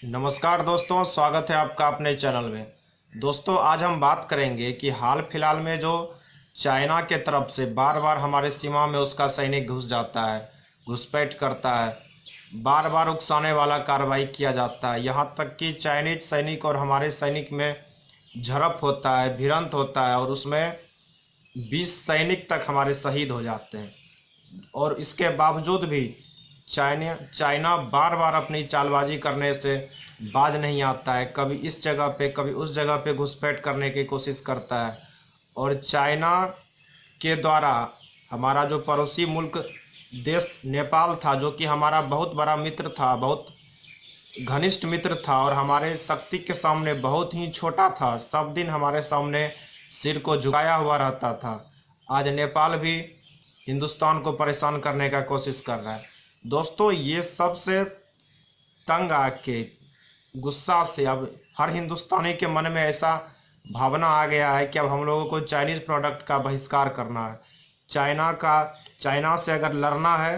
नमस्कार दोस्तों, स्वागत है आपका अपने चैनल में। दोस्तों, आज हम बात करेंगे कि हाल फिलहाल में जो चाइना के तरफ से बार बार हमारे सीमा में उसका सैनिक घुस जाता है, घुसपैठ करता है, बार बार उकसाने वाला कार्रवाई किया जाता है। यहाँ तक कि चाइनीज सैनिक और हमारे सैनिक में झड़प होता है, भिड़ंत होता है और उसमें 20 सैनिक तक हमारे शहीद हो जाते हैं। और इसके बावजूद भी चाइना चाइना बार बार अपनी चालबाजी करने से बाज नहीं आता है। कभी इस जगह पे कभी उस जगह पे घुसपैठ करने की कोशिश करता है। और चाइना के द्वारा हमारा जो पड़ोसी मुल्क देश नेपाल था, जो कि हमारा बहुत बड़ा मित्र था, बहुत घनिष्ठ मित्र था और हमारे शक्ति के सामने बहुत ही छोटा था, सब दिन हमारे सामने सिर को झुकाया हुआ रहता था। आज नेपाल भी हिंदुस्तान को परेशान करने का कोशिश कर रहा है। दोस्तों, ये सबसे तंग आके गुस्सा से अब हर हिंदुस्तानी के मन में ऐसा भावना आ गया है कि अब हम लोगों को चाइनीज प्रोडक्ट का बहिष्कार करना है। चाइना से अगर लड़ना है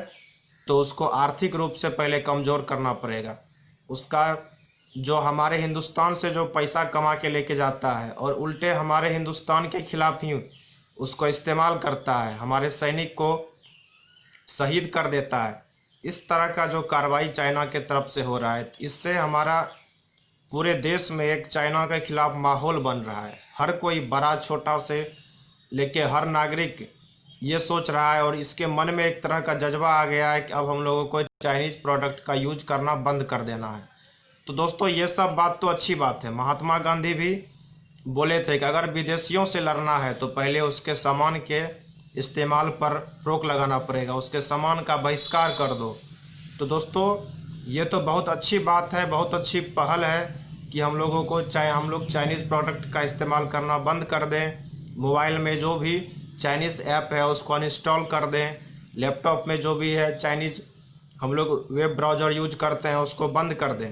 तो उसको आर्थिक रूप से पहले कमज़ोर करना पड़ेगा। उसका जो हमारे हिंदुस्तान से जो पैसा कमा के लेके जाता है और उल्टे हमारे हिंदुस्तान के खिलाफ ही उसको इस्तेमाल करता है, हमारे सैनिक को शहीद कर देता है। इस तरह का जो कार्रवाई चाइना के तरफ से हो रहा है, इससे हमारा पूरे देश में एक चाइना के खिलाफ माहौल बन रहा है। हर कोई बड़ा छोटा से लेके हर नागरिक ये सोच रहा है और इसके मन में एक तरह का जज्बा आ गया है कि अब हम लोगों को चाइनीज प्रोडक्ट का यूज करना बंद कर देना है। तो दोस्तों, ये सब बात तो अच्छी बात है। महात्मा गांधी भी बोले थे कि अगर विदेशियों से लड़ना है तो पहले उसके सामान के इस्तेमाल पर रोक लगाना पड़ेगा, उसके सामान का बहिष्कार कर दो। तो दोस्तों, ये तो बहुत अच्छी बात है, बहुत अच्छी पहल है कि हम लोगों को हम लोग चाइनीज़ प्रोडक्ट का इस्तेमाल करना बंद कर दें। मोबाइल में जो भी चाइनीज़ ऐप है उसको अनइंस्टॉल कर दें। लैपटॉप में जो भी है चाइनीज़ हम लोग वेब ब्राउज़र यूज करते हैं उसको बंद कर दें।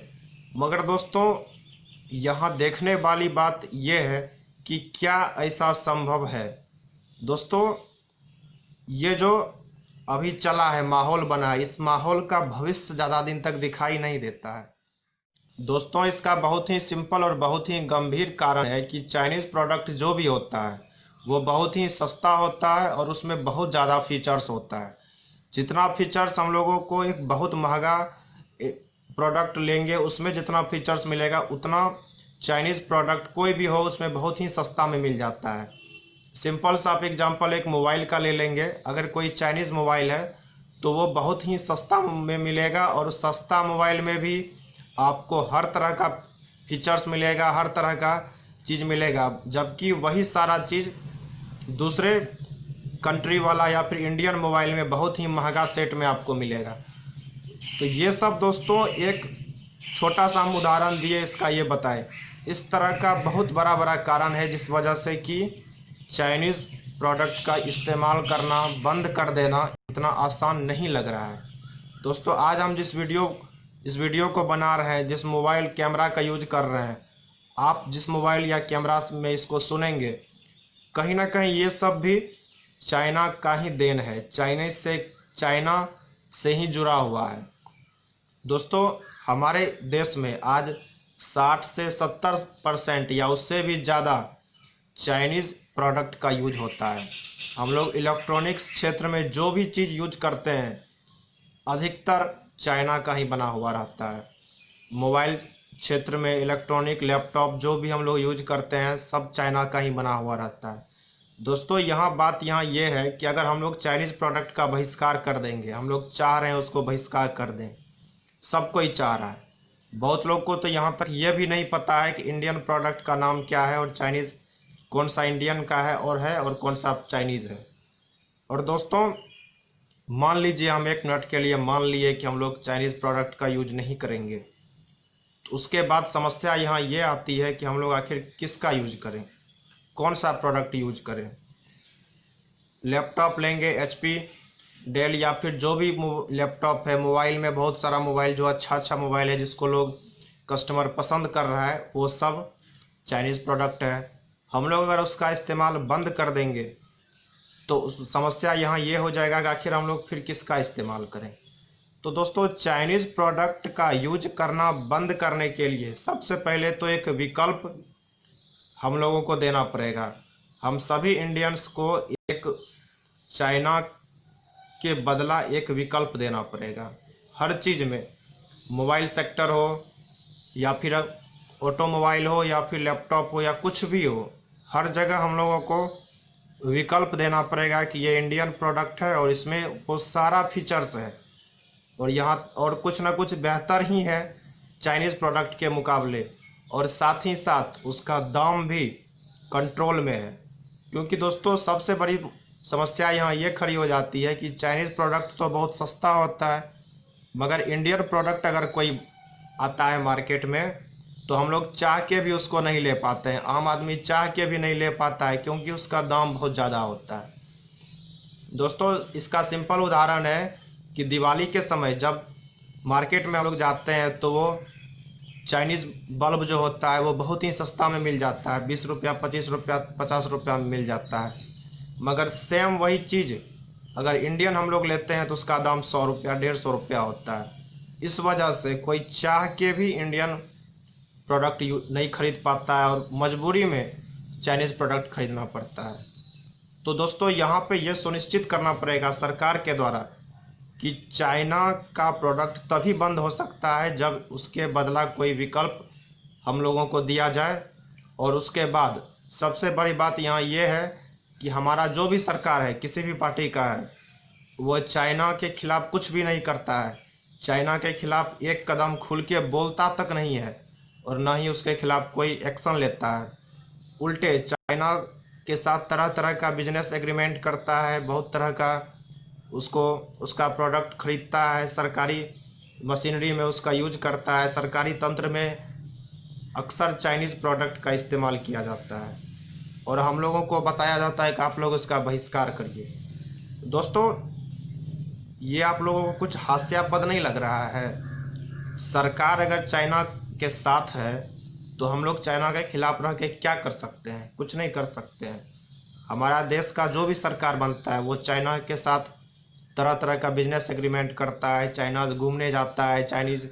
मगर दोस्तों, यहाँ देखने वाली बात यह है कि क्या ऐसा संभव है। दोस्तों, ये जो अभी चला है, माहौल बना है, इस माहौल का भविष्य ज़्यादा दिन तक दिखाई नहीं देता है। दोस्तों, इसका बहुत ही सिंपल और बहुत ही गंभीर कारण है कि चाइनीज़ प्रोडक्ट जो भी होता है वो बहुत ही सस्ता होता है और उसमें बहुत ज़्यादा फीचर्स होता है। जितना फीचर्स हम लोगों को एक बहुत महंगा प्रोडक्ट लेंगे उसमें जितना फीचर्स मिलेगा, उतना चाइनीज़ प्रोडक्ट कोई भी हो उसमें बहुत ही सस्ता में मिल जाता है। सिंपल सा आप एग्जांपल एक मोबाइल का ले लेंगे। अगर कोई चाइनीज़ मोबाइल है तो वो बहुत ही सस्ता में मिलेगा और उस सस्ता मोबाइल में भी आपको हर तरह का फीचर्स मिलेगा, हर तरह का चीज़ मिलेगा। जबकि वही सारा चीज़ दूसरे कंट्री वाला या फिर इंडियन मोबाइल में बहुत ही महंगा सेट में आपको मिलेगा। तो ये सब दोस्तों एक छोटा सा हम उदाहरण दिए इसका, ये बताएं। इस तरह का बहुत बड़ा बड़ा कारण है जिस वजह से कि चाइनीज़ प्रोडक्ट का इस्तेमाल करना बंद कर देना इतना आसान नहीं लग रहा है। दोस्तों, आज हम इस वीडियो को बना रहे हैं, जिस मोबाइल कैमरा का यूज कर रहे हैं, आप जिस मोबाइल या कैमरा में इसको सुनेंगे, कहीं ना कहीं ये सब भी चाइना का ही देन है। चाइना से ही जुड़ा हुआ है। दोस्तों, हमारे देश में आज 60 से 70% या उससे भी ज़्यादा चाइनीज़ प्रोडक्ट का यूज होता है। हम लोग इलेक्ट्रॉनिक्स क्षेत्र में जो भी चीज़ यूज करते हैं अधिकतर चाइना का ही बना हुआ रहता है। मोबाइल क्षेत्र में इलेक्ट्रॉनिक लैपटॉप जो भी हम लोग यूज करते हैं सब चाइना का ही बना हुआ रहता है। दोस्तों, बात यहाँ ये है कि अगर हम लोग चाइनीज़ प्रोडक्ट का बहिष्कार कर देंगे, हम लोग चाह रहे हैं उसको बहिष्कार कर दें, सब कोई चाह रहा है। बहुत लोग को तो यहाँ तक ये भी नहीं पता है कि इंडियन प्रोडक्ट का नाम क्या है और चाइनीज़ कौन सा इंडियन का है और कौन सा चाइनीज़ है। और दोस्तों, मान लीजिए हम एक मिनट के लिए मान लिए कि हम लोग चाइनीज़ प्रोडक्ट का यूज नहीं करेंगे, तो उसके बाद समस्या यहाँ ये आती है कि हम लोग आखिर किसका यूज करें, कौन सा प्रोडक्ट यूज करें। लैपटॉप लेंगे HP, डेल या फिर जो भी लैपटॉप है, मोबाइल में बहुत सारा मोबाइल जो अच्छा मोबाइल है जिसको लोग कस्टमर पसंद कर रहा है, वो सब चाइनीज़ प्रोडक्ट है। हम लोग अगर उसका इस्तेमाल बंद कर देंगे तो समस्या यहाँ ये हो जाएगा कि आखिर हम लोग फिर किसका इस्तेमाल करें। तो दोस्तों चाइनीज़ प्रोडक्ट का यूज करना बंद करने के लिए सबसे पहले तो एक विकल्प हम लोगों को देना पड़ेगा। हम सभी इंडियंस को एक चाइना के बदला एक विकल्प देना पड़ेगा। हर चीज़ में, मोबाइल सेक्टर हो या फिर ऑटोमोबाइल हो या फिर लैपटॉप हो या कुछ भी हो, हर जगह हम लोगों को विकल्प देना पड़ेगा कि ये इंडियन प्रोडक्ट है और इसमें वो सारा फीचर्स है और यहाँ और कुछ ना कुछ बेहतर ही है चाइनीज़ प्रोडक्ट के मुकाबले, और साथ ही साथ उसका दाम भी कंट्रोल में है। क्योंकि दोस्तों सबसे बड़ी समस्या यहाँ ये खड़ी हो जाती है कि चाइनीज़ प्रोडक्ट तो बहुत सस्ता होता है, मगर इंडियन प्रोडक्ट अगर कोई आता है मार्केट में तो हम लोग चाह के भी उसको नहीं ले पाते हैं। आम आदमी चाह के भी नहीं ले पाता है क्योंकि उसका दाम बहुत ज़्यादा होता है। दोस्तों इसका सिंपल उदाहरण है कि दिवाली के समय जब मार्केट में हम लोग जाते हैं तो वो चाइनीज़ बल्ब जो होता है वो बहुत ही सस्ता में मिल जाता है, 20 रुपया, 25 रुपया, 50 रुपया में मिल जाता है। मगर सेम वही चीज़ अगर इंडियन हम लोग लेते हैं तो उसका दाम 100 रुपया, 150 रुपया होता है। इस वजह से कोई चाह के भी इंडियन प्रोडक्ट नहीं खरीद पाता है और मजबूरी में चाइनीज़ प्रोडक्ट खरीदना पड़ता है। तो दोस्तों यहाँ पे ये सुनिश्चित करना पड़ेगा सरकार के द्वारा कि चाइना का प्रोडक्ट तभी बंद हो सकता है जब उसके बदला कोई विकल्प हम लोगों को दिया जाए। और उसके बाद सबसे बड़ी बात यहाँ ये है कि हमारा जो भी सरकार है, किसी भी पार्टी का है, वो चाइना के खिलाफ कुछ भी नहीं करता है। चाइना के खिलाफ एक कदम खुल के बोलता तक नहीं है और ना ही उसके खिलाफ कोई एक्शन लेता है। उल्टे चाइना के साथ तरह तरह का बिजनेस एग्रीमेंट करता है, बहुत तरह का उसका प्रोडक्ट खरीदता है, सरकारी मशीनरी में उसका यूज करता है। सरकारी तंत्र में अक्सर चाइनीज़ प्रोडक्ट का इस्तेमाल किया जाता है और हम लोगों को बताया जाता है कि आप लोग इसका बहिष्कार करिए। दोस्तों ये आप लोगों को कुछ हास्यास्पद नहीं लग रहा है? सरकार अगर चाइना के साथ है तो हम लोग चाइना के खिलाफ रह के क्या कर सकते हैं? कुछ नहीं कर सकते हैं। हमारा देश का जो भी सरकार बनता है वो चाइना के साथ तरह तरह का बिजनेस एग्रीमेंट करता है, चाइना घूमने जाता है, चाइनीज़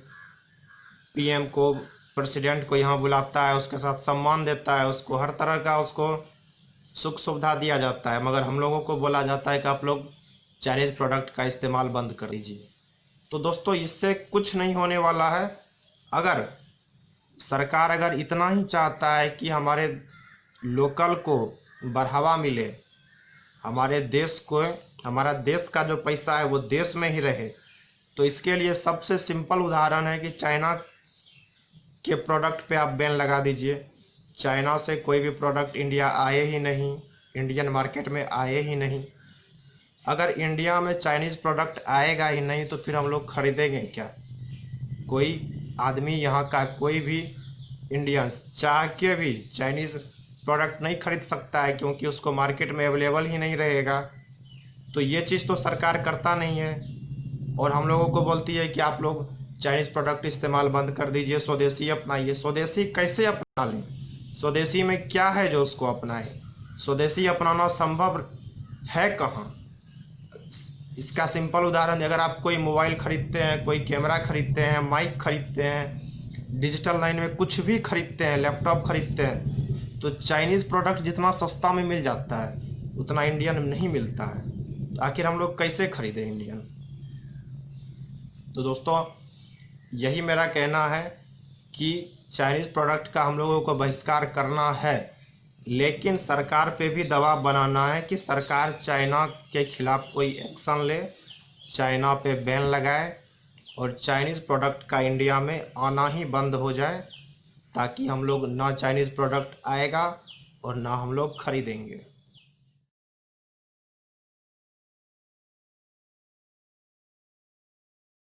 पीएम को, प्रेसिडेंट को यहाँ बुलाता है, उसके साथ सम्मान देता है, उसको हर तरह का उसको सुख सुविधा दिया जाता है। मगर हम लोगों को बोला जाता है कि आप लोग चाइनीज़ प्रोडक्ट का इस्तेमाल बंद कर दीजिए। तो दोस्तों इससे कुछ नहीं होने वाला है। अगर सरकार अगर इतना ही चाहता है कि हमारे लोकल को बढ़ावा मिले, हमारे देश को, हमारा देश का जो पैसा है वो देश में ही रहे, तो इसके लिए सबसे सिंपल उदाहरण है कि चाइना के प्रोडक्ट पे आप बैन लगा दीजिए। चाइना से कोई भी प्रोडक्ट इंडिया आए ही नहीं, इंडियन मार्केट में आए ही नहीं। अगर इंडिया में चाइनीज़ प्रोडक्ट आएगा ही नहीं तो फिर हम लोग खरीदेंगे क्या? कोई आदमी यहाँ का कोई भी इंडियंस चाह के भी चाइनीज़ प्रोडक्ट नहीं खरीद सकता है क्योंकि उसको मार्केट में अवेलेबल ही नहीं रहेगा। तो ये चीज़ तो सरकार करता नहीं है और हम लोगों को बोलती है कि आप लोग चाइनीज़ प्रोडक्ट इस्तेमाल बंद कर दीजिए, स्वदेशी अपनाइए। स्वदेशी कैसे अपना लें? स्वदेशी में क्या है जो उसको अपनाएं? स्वदेशी अपनाना संभव है कहाँ? इसका सिंपल उदाहरण, अगर आप कोई मोबाइल खरीदते हैं, कोई कैमरा खरीदते हैं, माइक खरीदते हैं, डिजिटल लाइन में कुछ भी खरीदते हैं, लैपटॉप खरीदते हैं, तो चाइनीज़ प्रोडक्ट जितना सस्ता में मिल जाता है उतना इंडियन में नहीं मिलता है। तो आखिर हम लोग कैसे खरीदें इंडियन? तो दोस्तों यही मेरा कहना है कि चाइनीज़ प्रोडक्ट का हम लोगों को बहिष्कार करना है, लेकिन सरकार पे भी दबाव बनाना है कि सरकार चाइना के खिलाफ कोई एक्शन ले, चाइना पे बैन लगाए और चाइनीज़ प्रोडक्ट का इंडिया में आना ही बंद हो जाए, ताकि हम लोग ना चाइनीज़ प्रोडक्ट आएगा और ना हम लोग खरीदेंगे।